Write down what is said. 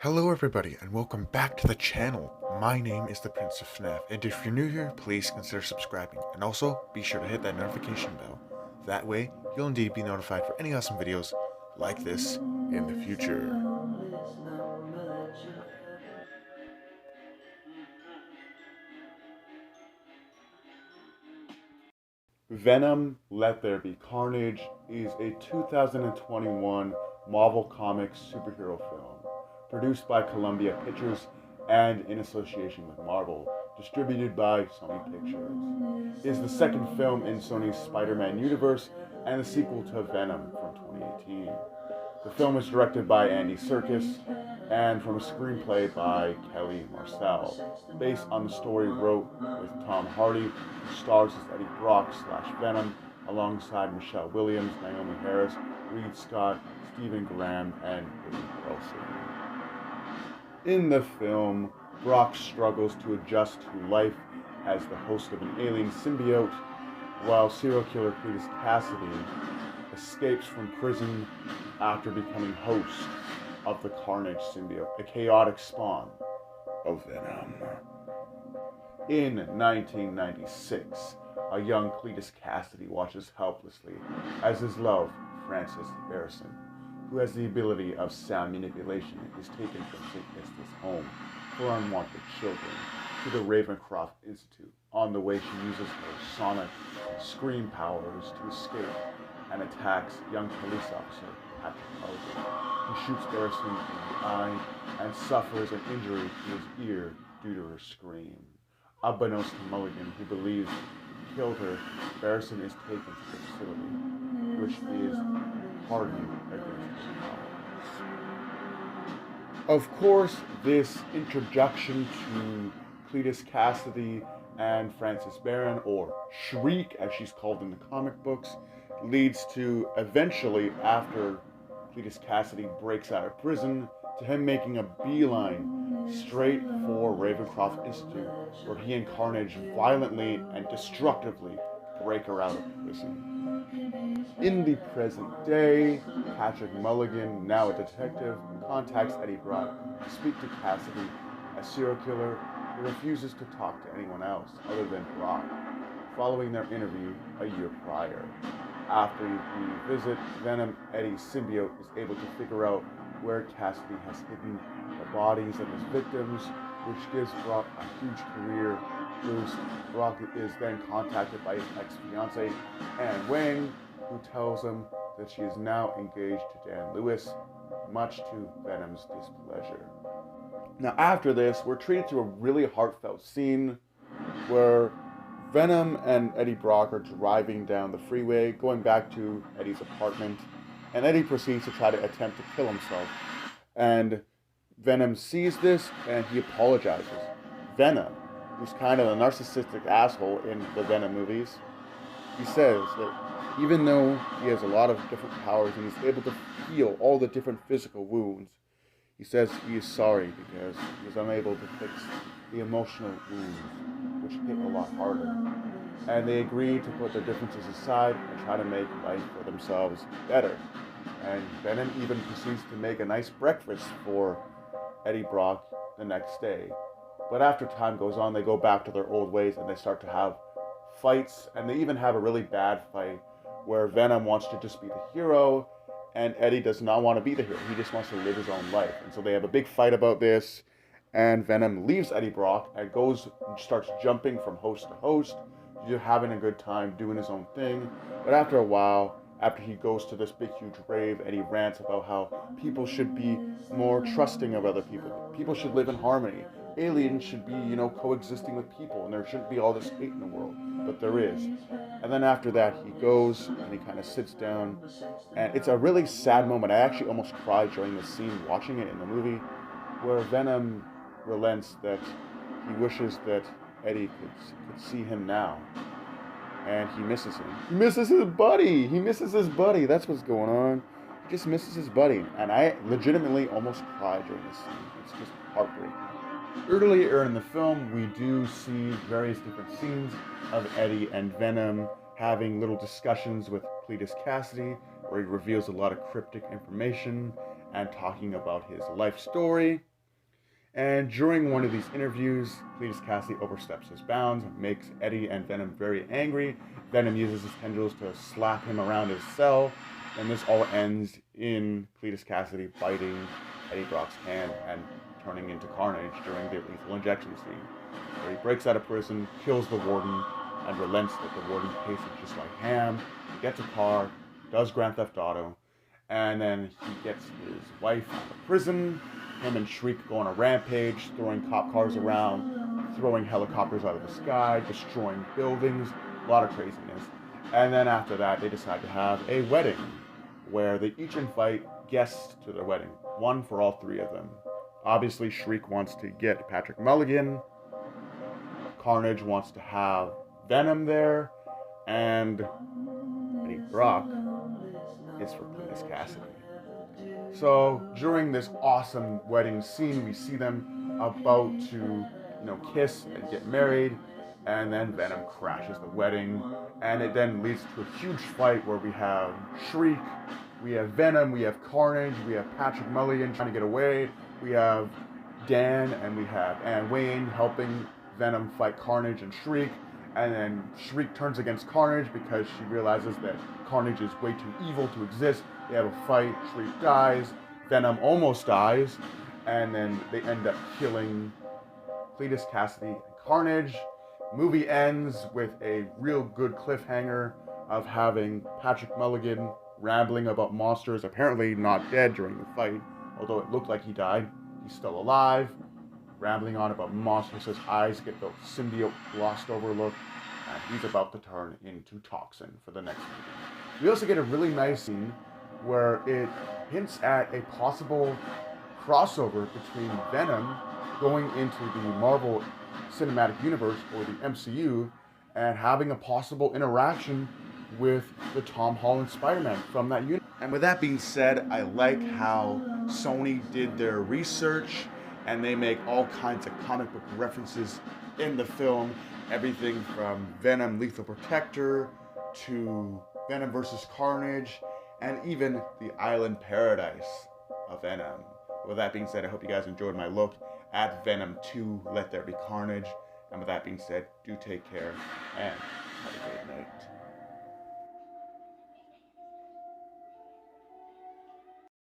Hello everybody and welcome back to the channel. My name is the Prince of FNAF, and if you're new here, please consider subscribing, and also be sure to hit that notification bell. That way, you'll indeed be notified for any awesome videos like this in the future. Venom, Let There Be Carnage is a 2021 Marvel Comics superhero film, produced by Columbia Pictures and in association with Marvel, distributed by Sony Pictures. It is the second film in Sony's Spider-Man universe and the sequel to Venom from 2018. The film was directed by Andy Serkis and from a screenplay by Kelly Marcel, based on the story wrote with Tom Hardy, who stars as Eddie Brock / Venom, alongside Michelle Williams, Naomi Harris, Reed Scott, Stephen Graham, and Woody Harrelson. In the film, Brock struggles to adjust to life as the host of an alien symbiote, while serial killer Cletus Cassidy escapes from prison after becoming host of the Carnage symbiote, a chaotic spawn of Venom. In 1996, a young Cletus Cassidy watches helplessly as his love, Frances Barrison, who has the ability of sound manipulation, is taken from St. Nicholas' home for unwanted children to the Ravencroft Institute. On the way, she uses her sonic scream powers to escape and attacks young police officer Patrick Mulligan. He shoots Barrison in the eye and suffers an injury to his ear due to her scream. Unbeknownst to Mulligan, who believes he killed her, Barrison is taken to the facility, which is hardened against his powers. Of course, this introduction to Cletus Cassidy and Frances Barron, or Shriek as she's called in the comic books, leads to eventually, after Cletus Cassidy breaks out of prison, to him making a beeline straight for Ravencroft Institute, where he and Carnage violently and destructively break her out of prison. In the present day, Patrick Mulligan, now a detective, contacts Eddie Brock to speak to Cassidy, a serial killer who refuses to talk to anyone else other than Brock, following their interview a year prior. After the visit, Venom, Eddie's symbiote, is able to figure out where Cassidy has hidden the bodies of his victims, which gives Brock a huge career boost. Brock is then contacted by his ex-fiancée, Anne Wang, who tells him that she is now engaged to Dan Lewis, much to Venom's displeasure. Now after this, we're treated to a really heartfelt scene where Venom and Eddie Brock are driving down the freeway, going back to Eddie's apartment, and Eddie proceeds to try to attempt to kill himself. And Venom sees this, and he apologizes. Venom, who's kind of a narcissistic asshole in the Venom movies, he says that even though he has a lot of different powers and he's able to heal all the different physical wounds, he says he is sorry because he was unable to fix the emotional wounds, which hit a lot harder. And they agree to put their differences aside and try to make life for themselves better. And Venom even proceeds to make a nice breakfast for Eddie Brock the next day. But after time goes on, they go back to their old ways and they start to have fights, and they even have a really bad fight where Venom wants to just be the hero and Eddie does not want to be the hero. He just wants to live his own life. And so they have a big fight about this, and Venom leaves Eddie Brock and goes and starts jumping from host to host, just having a good time, doing his own thing. But after a while, after he goes to this big huge rave and he rants about how people should be more trusting of other people. People should live in harmony. Aliens should be, coexisting with people, and there shouldn't be all this hate in the world. But there is. And then after that, he goes and he kind of sits down, and it's a really sad moment. I actually almost cried during this scene watching it in the movie, where Venom relents that he wishes that Eddie could see him now. And he misses him. He misses his buddy! He misses his buddy! That's what's going on. He just misses his buddy. And I legitimately almost cried during this scene. It's just heartbreaking. Earlier in the film, we do see various different scenes of Eddie and Venom having little discussions with Cletus Cassidy, where he reveals a lot of cryptic information and talking about his life story. And during one of these interviews, Cletus Cassidy oversteps his bounds, makes Eddie and Venom very angry. Venom uses his tendrils to slap him around his cell, and this all ends in Cletus Cassidy biting Eddie Brock's hand and turning into carnage during the lethal injection scene, where he breaks out of prison, kills the warden, and relents that the warden tasted just like ham. He gets a car, does Grand Theft Auto, and then he gets his wife out of prison. Him and Shriek go on a rampage, throwing cop cars around, throwing helicopters out of the sky, destroying buildings, a lot of craziness. And then after that, they decide to have a wedding, where they each invite guests to their wedding, one for all three of them. Obviously, Shriek wants to get Patrick Mulligan, Carnage wants to have Venom there, and Eddie Brock is for Cletus Cassidy. So during this awesome wedding scene, we see them about to, kiss and get married, and then Venom crashes the wedding, and it then leads to a huge fight where we have Shriek, we have Venom, we have Carnage, we have Patrick Mulligan trying to get away, we have Dan and we have Anne Wayne helping Venom fight Carnage and Shriek, and then Shriek turns against Carnage because she realizes that Carnage is way too evil to exist. They have a fight, Shriek dies, Venom almost dies, and then they end up killing Cletus Cassidy and Carnage. Movie ends with a real good cliffhanger of having Patrick Mulligan rambling about monsters, apparently not dead during the fight, although it looked like he died. He's still alive, rambling on about monsters. His eyes get the symbiote glossed over look, and he's about to turn into Toxin for the next movie. We also get a really nice scene where it hints at a possible crossover between Venom going into the Marvel Cinematic Universe, or the MCU, and having a possible interaction with the Tom Holland Spider-Man from that universe. And with that being said, I like how Sony did their research and they make all kinds of comic book references in the film. Everything from Venom Lethal Protector to Venom vs. Carnage, and even the Island Paradise of Venom. With that being said, I hope you guys enjoyed my look at Venom 2, Let There Be Carnage. And with that being said, do take care and have a great night.